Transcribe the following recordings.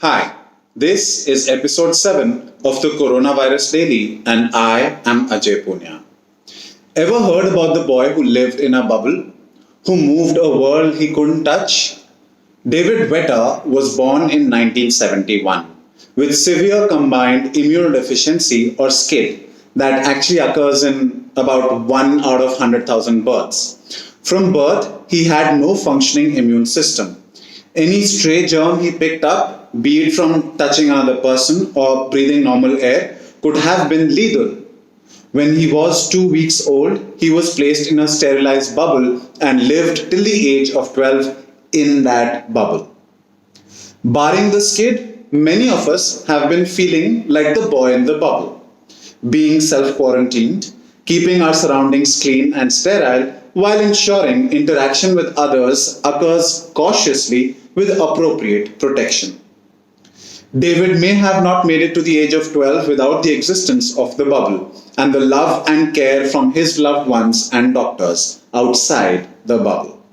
Hi, this is episode 7 of the Coronavirus Daily, and I am Ajay Poonia. Ever heard about the boy who lived in a bubble, who moved a world he couldn't touch? David Vetter was born in 1971 with severe combined immunodeficiency or SCID that actually occurs in about 1 out of 100,000 births. From birth, he had no functioning immune system. Any stray germ he picked up, be it from touching another person or breathing normal air, could have been lethal. When he was 2 weeks old, he was placed in a sterilized bubble and lived till the age of 12 in that bubble. Barring the skid, many of us have been feeling like the boy in the bubble, being self quarantined, keeping our surroundings clean and sterile while ensuring interaction with others occurs cautiously with appropriate protection. David may have not made it to the age of 12 without the existence of the bubble and the love and care from his loved ones and doctors outside the bubble.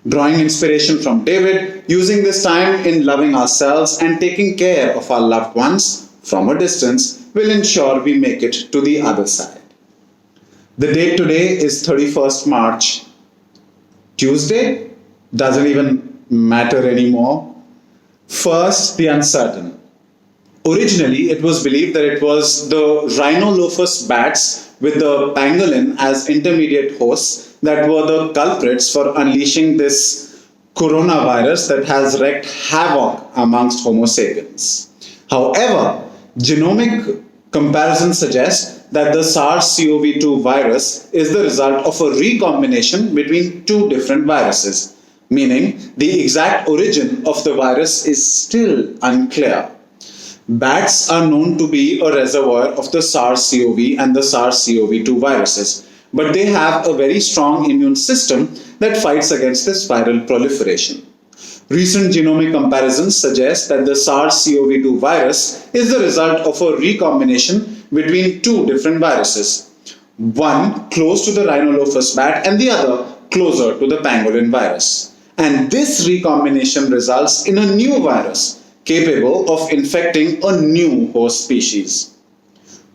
Drawing inspiration from David, using this time in loving ourselves and taking care of our loved ones from a distance will ensure we make it to the other side. The date today is 31st March. Tuesday doesn't even matter anymore. First, the uncertain. Originally, it was believed that it was the rhinolophus bats with the pangolin as intermediate hosts that were the culprits for unleashing this coronavirus that has wreaked havoc amongst Homo sapiens. However, genomic comparisons suggest that the SARS-CoV-2 virus is the result of a recombination between two different viruses, meaning the exact origin of the virus is still unclear. Bats are known to be a reservoir of the SARS-CoV and the SARS-CoV-2 viruses, but they have a very strong immune system that fights against this viral proliferation. Recent genomic comparisons suggest that the SARS-CoV-2 virus is the result of a recombination between two different viruses, one close to the rhinolophus bat and the other closer to the pangolin virus. And this recombination results in a new virus capable of infecting a new host species.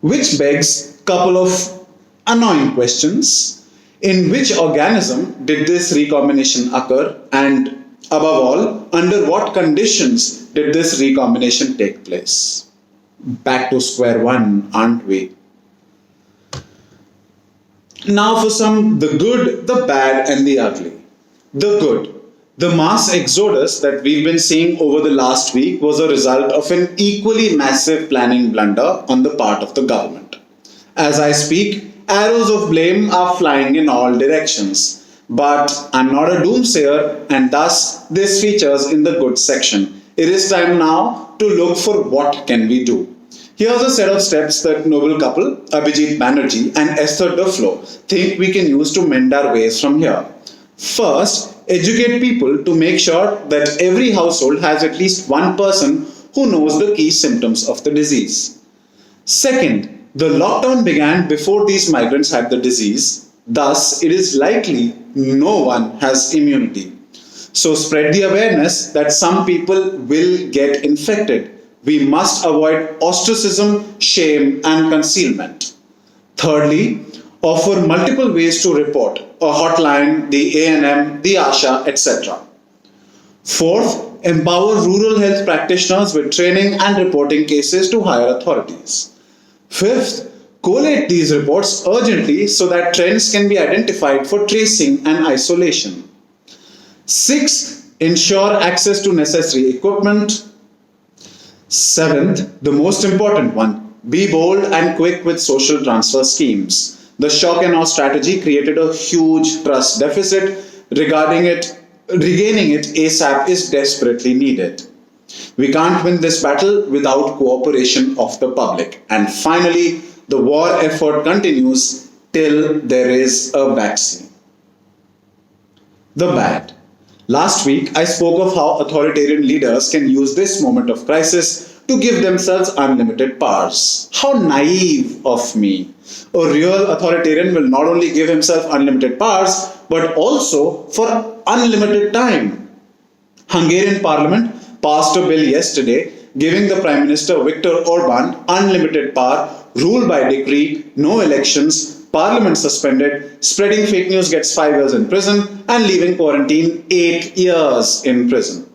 Which begs a couple of annoying questions. In which organism did this recombination occur, and above all, under what conditions did this recombination take place? Back to square one, aren't we? Now for some, the good, the bad and the ugly. The good. The mass exodus that we've been seeing over the last week was a result of an equally massive planning blunder on the part of the government. As I speak, arrows of blame are flying in all directions. But I'm not a doomsayer, and thus this features in the good section. It is time now to look for what can we do. Here's a set of steps that noble couple Abhijit Banerjee and Esther Duflo think we can use to mend our ways from here. First, educate people to make sure that every household has at least one person who knows the key symptoms of the disease. Second, the lockdown began before these migrants had the disease. Thus, it is likely no one has immunity. So spread the awareness that some people will get infected. We must avoid ostracism, shame, and concealment. Thirdly, offer multiple ways to report, a hotline, the A&M, the ASHA, etc. Fourth, empower rural health practitioners with training and reporting cases to higher authorities. Fifth, collate these reports urgently so that trends can be identified for tracing and isolation. Sixth, ensure access to necessary equipment. Seventh, the most important one, be bold and quick with social transfer schemes. The shock and awe strategy created a huge trust deficit. Regaining it ASAP is desperately needed. We can't win this battle without cooperation of the public. And finally, the war effort continues till there is a vaccine. The bad. Last week, I spoke of how authoritarian leaders can use this moment of crisis to give themselves unlimited powers. How naive of me. A real authoritarian will not only give himself unlimited powers, but also for unlimited time. Hungarian parliament passed a bill yesterday giving the Prime Minister Viktor Orban unlimited power, rule by decree, no elections, parliament suspended, spreading fake news gets 5 years in prison, and leaving quarantine 8 years in prison.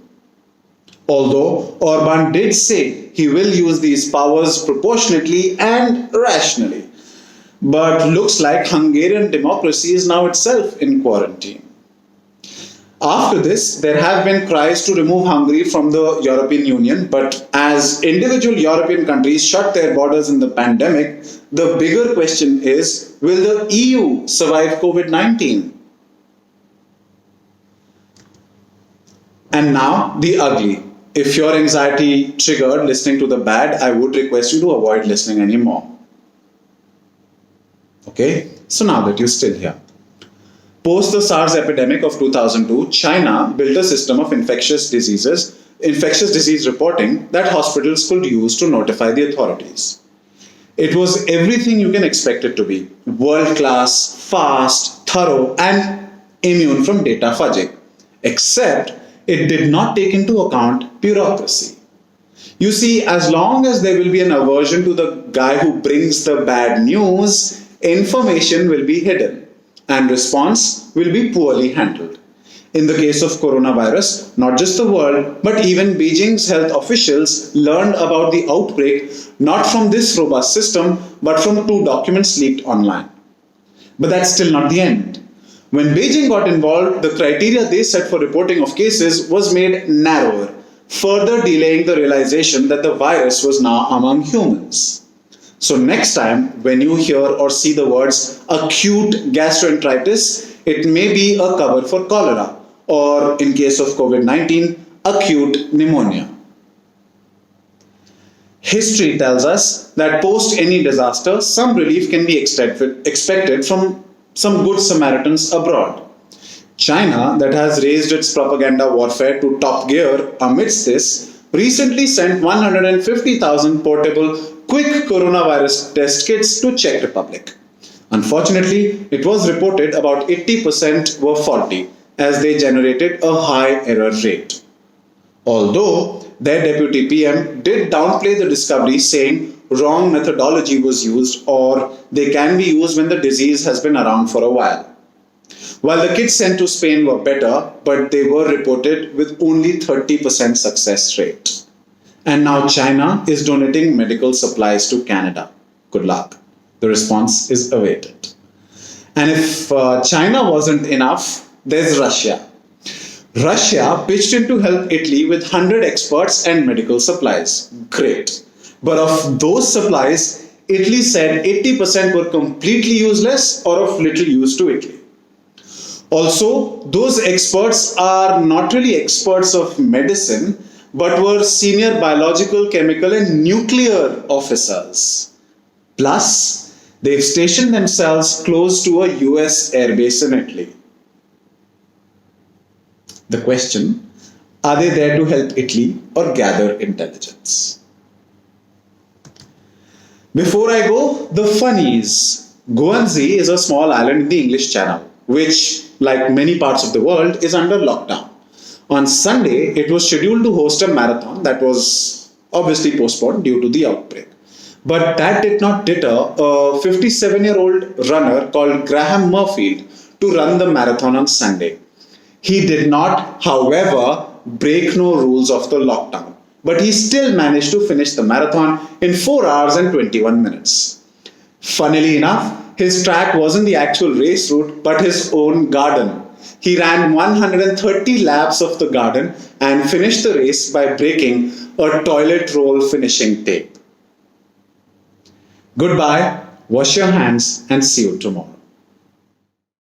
Although Orban did say he will use these powers proportionately and rationally. But looks like Hungarian democracy is now itself in quarantine. After this, there have been cries to remove Hungary from the European Union, but as individual European countries shut their borders in the pandemic, the bigger question is, will the EU survive COVID-19? And now, the ugly. If your anxiety triggered listening to the bad, I would request you to avoid listening anymore. Okay, so now that you're still here. Post the SARS epidemic of 2002, China built a system of infectious disease reporting that hospitals could use to notify the authorities. It was everything you can expect it to be. World-class, fast, thorough, and immune from data fudging. Except it did not take into account bureaucracy. You see, as long as there will be an aversion to the guy who brings the bad news, information will be hidden and response will be poorly handled. In the case of coronavirus, not just the world, but even Beijing's health officials learned about the outbreak not from this robust system, but from 2 documents leaked online. But that's still not the end. When Beijing got involved, the criteria they set for reporting of cases was made narrower, further delaying the realization that the virus was now among humans. So next time, when you hear or see the words acute gastroenteritis, it may be a cover for cholera, or in case of COVID-19, acute pneumonia. History tells us that post any disaster, some relief can be expected from some good Samaritans abroad. China, that has raised its propaganda warfare to top gear amidst this, recently sent 150,000 portable quick coronavirus test kits to Czech Republic. Unfortunately, it was reported about 80% were faulty, as they generated a high error rate. Although their deputy PM did downplay the discovery, saying wrong methodology was used or they can be used when the disease has been around for a while. While the kits sent to Spain were better, but they were reported with only 30% success rate. And now China is donating medical supplies to Canada. Good luck. The response is awaited. And if China wasn't enough, there's Russia. Russia pitched in to help Italy with 100 experts and medical supplies. Great. But of those supplies, Italy said 80% were completely useless or of little use to Italy. Also, those experts are not really experts of medicine, but were senior biological, chemical, and nuclear officers. Plus, they've stationed themselves close to a US airbase in Italy. The question, are they there to help Italy or gather intelligence? Before I go, the funnies. Guernsey is a small island in the English Channel, which, like many parts of the world, is under lockdown. On Sunday, it was scheduled to host a marathon that was obviously postponed due to the outbreak. But that did not deter a 57-year-old runner called Graham Murfield to run the marathon on Sunday. He did not, however, break no rules of the lockdown. But he still managed to finish the marathon in 4 hours and 21 minutes. Funnily enough, his track wasn't the actual race route, but his own garden. He ran 130 laps of the garden and finished the race by breaking a toilet roll finishing tape. Goodbye, wash your hands, and see you tomorrow.